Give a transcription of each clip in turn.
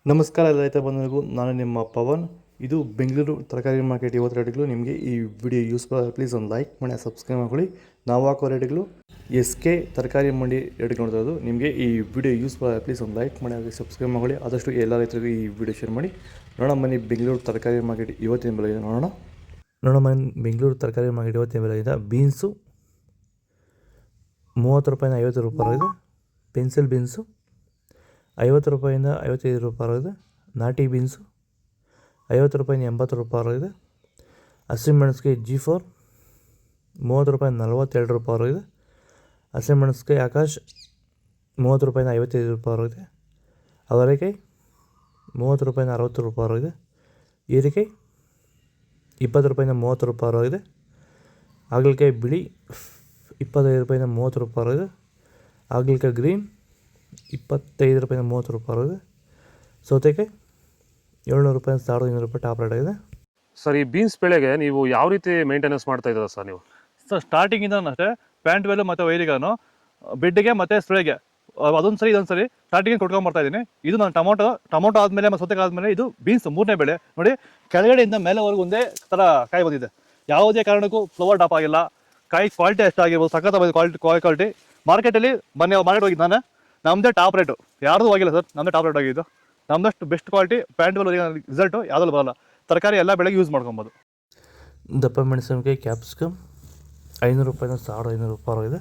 ನಮಸ್ಕಾರ ಎಲ್ಲ ರೈತ ಬಂಧುಗಳಿಗೂ, ನಾನು ನಿಮ್ಮ ಪವನ್. ಇದು ಬೆಂಗಳೂರು ತರಕಾರಿ ಮಾರ್ಕೆಟ್. ಇವತ್ತು ರೇಟ್ಗಳು ನಿಮಗೆ ಈ ವಿಡಿಯೋ ಯೂಸ್ಫುಲ್ ಆಗಿ ಪ್ಲೀಸ್ ಒಂದು ಲೈಕ್ ಮಾಡಿ, ಸಬ್ಸ್ಕ್ರೈಬ್ ಮಾಡ್ಕೊಳ್ಳಿ. ನಾವು ಹಾಕೋ ರೇಟ್ಗಳು SK ತರಕಾರಿ ಮಂಡಿ ರೇಟ್ಗಳು ನೋಡ್ತಾ ಇರೋದು. ನಿಮಗೆ ಈ ವಿಡಿಯೋ ಯೂಸ್ಫುಲ್ ಆಗಿ ಪ್ಲೀಸ್ ಒಂದು ಲೈಕ್ ಮಾಡಿ, ಹಾಗೆ ಸಬ್ಸ್ಕ್ರೈಬ್ ಮಾಡ್ಕೊಳ್ಳಿ. ಆದಷ್ಟು ಎಲ್ಲ ರೈತರಿಗೂ ಈ ವಿಡಿಯೋ ಶೇರ್ ಮಾಡಿ. ನೋಡೋಣ ಬನ್ನಿ ಬೆಂಗಳೂರು ತರಕಾರಿ ಮಾರ್ಕೆಟ್ ಇವತ್ತಿನ ಬೆಲೆ ಇದೆ ನೋಡೋಣ ಬನ್ನಿ ಬೆಂಗಳೂರು ತರಕಾರಿ ಮಾರ್ಕೆಟ್ ಇವತ್ತಿನ ಬೆಲೆ ಇದೆ. ಬೀನ್ಸು 30 ರೂಪಾಯಿಂದ 50 ರೂಪಾಯಿ ಇದೆ. ಪೆನ್ಸಿಲ್ ಬೀನ್ಸು 50 ರೂಪಾಯಿಂದ 55 ರೂಪಾಯಿ ಇದೆ. ನಾಟಿ ಬೀನ್ಸು 50 ರೂಪಾಯಿಂದ 80 ರೂಪಾಯಿ ಇದೆ. ಹಸಿಮೆಣಸಿಗೆ G4 30 ರೂಪಾಯಿಂದ 42 ರೂಪಾಯಿ ಇದೆ. ಹಸಿಮೆಣಸಿಗೆ ಆಕಾಶ್ 30 ರೂಪಾಯಿಂದ 55 ರೂಪಾಯಿ ಇದೆ. ಅವರೆಕಾಯಿ 30 ರೂಪಾಯಿಂದ 60 ರೂಪಾಯಿ ಇದೆ. ಹೀರೆಕಾಯಿ 20 ರೂಪಾಯಿಂದ 30 ರೂಪಾಯಿ ಇದೆ. ಹಾಗಲಕಾಯಿ ಬಿಳಿ 25 ರೂಪಾಯಿಂದ 30 ರೂಪಾಯಿ ಇದೆ. ಹಾಗಲಕಾಯಿ ಗ್ರೀನ್ 25 ರೂಪಾಯಿಂದ 30 ರೂಪಾಯಿ ಇದೆ. ಸೌತೆಕಾಯಿ 700 ರೂಪಾಯಿಂದ 1500 ರೂಪಾಯಿ ಟಾಪ್ ರೇಟ್ ಆಗಿದೆ. ಸರ್, ಈ ಬೀನ್ಸ್ ಬೆಳೆಗೆ ನೀವು ಯಾವ ರೀತಿ ಮೇಂಟೆನೆನ್ಸ್ ಮಾಡ್ತಾ ಇದ್ದೀರಾ ಸರ್ ನೀವು? ಸರ್, ಸ್ಟಾರ್ಟಿಂಗಿಂದ ಅಷ್ಟೇ ಪ್ಯಾಂಟ್ ವೆಲ್ಲು ಮತ್ತು ವೈರಿಗಾನು ಬೆಡ್ಗೆ ಮತ್ತು ಸ್ಪ್ರೇಗೆ ಅದೊಂದು ಸರಿ ಇದೊಂದು ಸರಿ ಸ್ಟಾರ್ಟಿಂಗ್ ಕೊಟ್ಕೊಂಡ್ಬರ್ತಾ ಇದ್ದೀನಿ. ಇದು ನಾನು ಟೊಮೊಟೊ ಆದಮೇಲೆ ಮತ್ತು ಸೌತೆಕಾಯಿ ಆದಮೇಲೆ ಇದು ಬೀನ್ಸ್ 3ನೇ ಬೆಳೆ. ನೋಡಿ, ಕೆಳಗಡೆಯಿಂದ ಮೇಲೆವರೆಗೂ ಒಂದೇ ಥರ ಕಾಯಿ ಬಂದಿದೆ. ಯಾವುದೇ ಕಾರಣಕ್ಕೂ ಫ್ಲವರ್ ಟಾಪ್ ಆಗಿಲ್ಲ. ಕಾಯಿ ಕ್ವಾಲಿಟಿ ಎಷ್ಟಾಗಿರ್ಬೋದು, ಸಖತ್ತಾಗಿ ಕ್ವಾಲಿಟಿ. ಮಾರ್ಕೆಟಲ್ಲಿ ಮಾರ್ಕೆಟ್ ಹೋಗಿದ್ದು ನಾನು, ನಮ್ಮದೇ ಟಾಪ್ ರೇಟು, ಯಾರ್ದು ಹೋಗಿಲ್ಲ ಸರ್, ನಮ್ಮದೇ ಟಾಪ್ ರೇಟ್ ಆಗಿದ್ದು. ನಮ್ಮದಷ್ಟು best quality plant well result ಯಾವುದಲ್ಲೂ ಬರೋಲ್ಲ. ತರಕಾರಿ ಎಲ್ಲ ಬೆಳೆಗೆ ಯೂಸ್ ಮಾಡ್ಕೊಬೋದು. ದಪ್ಪ ಮೆಣಸಿನಕಾಯಿ ಕ್ಯಾಪ್ಸಿಕಮ್ 500 ರೂಪಾಯಿಂದ 1500 ರೂಪಾಯಿ ಇದೆ.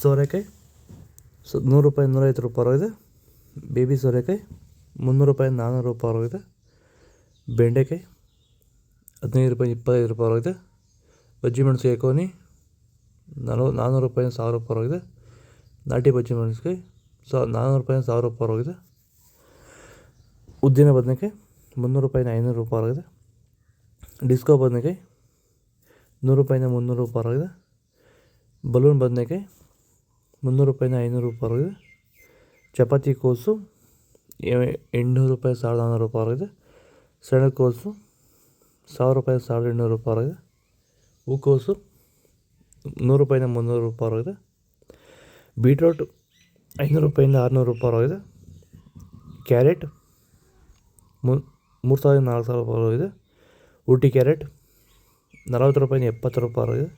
ಸೋರೆಕಾಯಿ 100 ರೂಪಾಯಿಂದ 150 ರೂಪಾಯಿ ಇದೆ. ಬೇಬಿ ಸೋರೆಕಾಯಿ 300 ರೂಪಾಯಿಂದ 400 ರೂಪಾಯಿ ಇದೆ. ಬೆಂಡೆಕಾಯಿ 15 ರೂಪಾಯಿಂದ 25 ರೂಪಾಯಿ ಇದೆ. ಬಜ್ಜಿ ಮೆಣಸಿನಕಾಯಿ ಕೋನಿ 400 ರೂಪಾಯಿಂದ 1000 ರೂಪಾಯಿ ಇದೆ. ನಾಟಿ ಬಜ್ಜಿ ಮೆಣಸಿನಕಾಯಿ 400 ರೂಪಾಯಿಂದ 1000 ರೂಪಾಯಿ ಇದೆ. ಉದ್ದಿನ ಬದನೆಕಾಯಿ 300 ರೂಪಾಯಿಂದ 500 ರೂಪಾಯಿ ಇದೆ. ಡಿಸ್ಕೋ ಬದನೆಕಾಯಿ 100 ರೂಪಾಯಿಂದ 300 ರೂಪಾಯಿ ಇದೆ. ಬಲೂನ್ ಬದನೆಕಾಯಿ 300 ರೂಪಾಯಿಂದ 500 ರೂಪಾಯಿ ಇದೆ. ಚಪಾತಿ ಕೋಸು 800 ರೂಪಾಯಿ 1400 ರೂಪಾಯಿ ಇದೆ. ಸಣ್ಣ ಕೋಸು 1000 ರೂಪಾಯಿ 1800 ರೂಪಾಯಿ ಇದೆ. ಹೂಕೋಸು 100 ರೂಪಾಯಿಂದ 300 ರೂಪಾಯಿ ಇದೆ. ಬೀಟ್ರೋಟ್ 500 ರೂಪಾಯಿಂದ 600 ರೂಪಾಯಿ ಇದೆ. ಕ್ಯಾರೆಟ್ 3000 4000 ರೂಪಾಯಿ ಇದೆ. ಊಟಿ ಕ್ಯಾರೆಟ್ 40 ರೂಪಾಯಿಂದ 70 ರೂಪಾಯಿ ಇದೆ.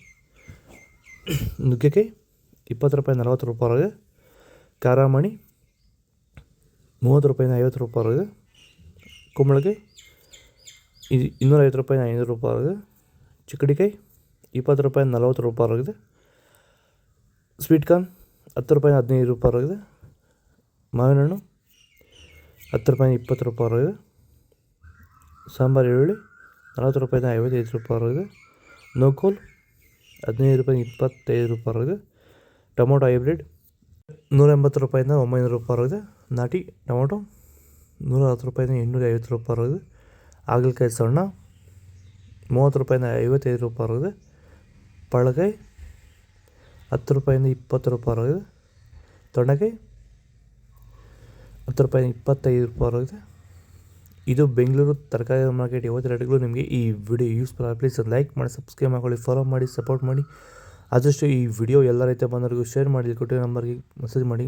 ನುಗ್ಗೆಕಾಯಿ 20 ರೂಪಾಯಿಂದ 40 ರೂಪಾಯಿ ಇದೆ. ಖಾರಾಮಣಿ 30 ರೂಪಾಯಿಂದ 50 ರೂಪಾಯಿ ಇದೆ. ಕುಂಬಳಕಾಯಿ 250 ರೂಪಾಯಿಂದ 500 ರೂಪಾಯಿ ಇದೆ. ಚಿಕ್ಕಡಿಕಾಯಿ 20 ರೂಪಾಯಿಂದ 40 ರೂಪಾಯಿ ಇದೆ. ಸ್ವೀಟ್ ಕಾರ್ನ್ 10 ರೂಪಾಯಿಂದ 15 ರೂಪಾಯಿ ಇದೆ. ಮಾವಿನ ಹಣ್ಣು 10 ರೂಪಾಯಿಂದ 20 ರೂಪಾಯಿ ಇದೆ. ಸಾಂಬಾರು ಈರುಳ್ಳಿ 40 ರೂಪಾಯಿಂದ 55 ರೂಪಾಯಿ ಇದೆ. ನೋಕೋಲ್ 15 ರೂಪಾಯಿಂದ 25 ರೂಪಾಯಿ ಇದೆ. ಟೊಮೊಟೊ ಹೈಬ್ರಿಡ್ 180 ರೂಪಾಯಿಂದ 900 ರೂಪಾಯಿ ಇದೆ. ನಾಟಿ ಟೊಮೊಟೊ 110 ರೂಪಾಯಿಂದ 850 ರೂಪಾಯಿ ಇದೆ. ಹಾಗಲಕಾಯಿ ಸಣ್ಣ 30 ರೂಪಾಯಿಂದ 55 ರೂಪಾಯಿ ಇದೆ. ಪಳಕಾಯಿ 10 ರೂಪಾಯಿಂದ 20 ರೂಪಾಯಿ ಇದೆ. ತೊಂಡೆಕಾಯಿ 10 ರೂಪಾಯಿಂದ 25 ರೂಪಾಯಿ ಇದೆ. ಇದು ಬೆಂಗಳೂರು ತರಕಾರಿ ಮಾರ್ಕೆಟ್ ಇವತ್ತು ರೇಟ್ಗಳು. ನಿಮಗೆ ಈ ವಿಡಿಯೋ ಯೂಸ್ಫುಲ್ ಆಗಿ ಪ್ಲೀಸ್ ಲೈಕ್ ಮಾಡಿ, ಸಬ್ಸ್ಕ್ರೈಬ್ ಮಾಡ್ಕೊಳ್ಳಿ, ಫಾಲೋ ಮಾಡಿ, ಸಪೋರ್ಟ್ ಮಾಡಿ. ಆದಷ್ಟು ಈ ವಿಡಿಯೋ ಎಲ್ಲ ರೈತ ಬಂದವರಿಗೂ ಶೇರ್ ಮಾಡಿ, ಕೊಟ್ಟಿರೋ ನಂಬರ್ಗೆ ಮೆಸೇಜ್ ಮಾಡಿ.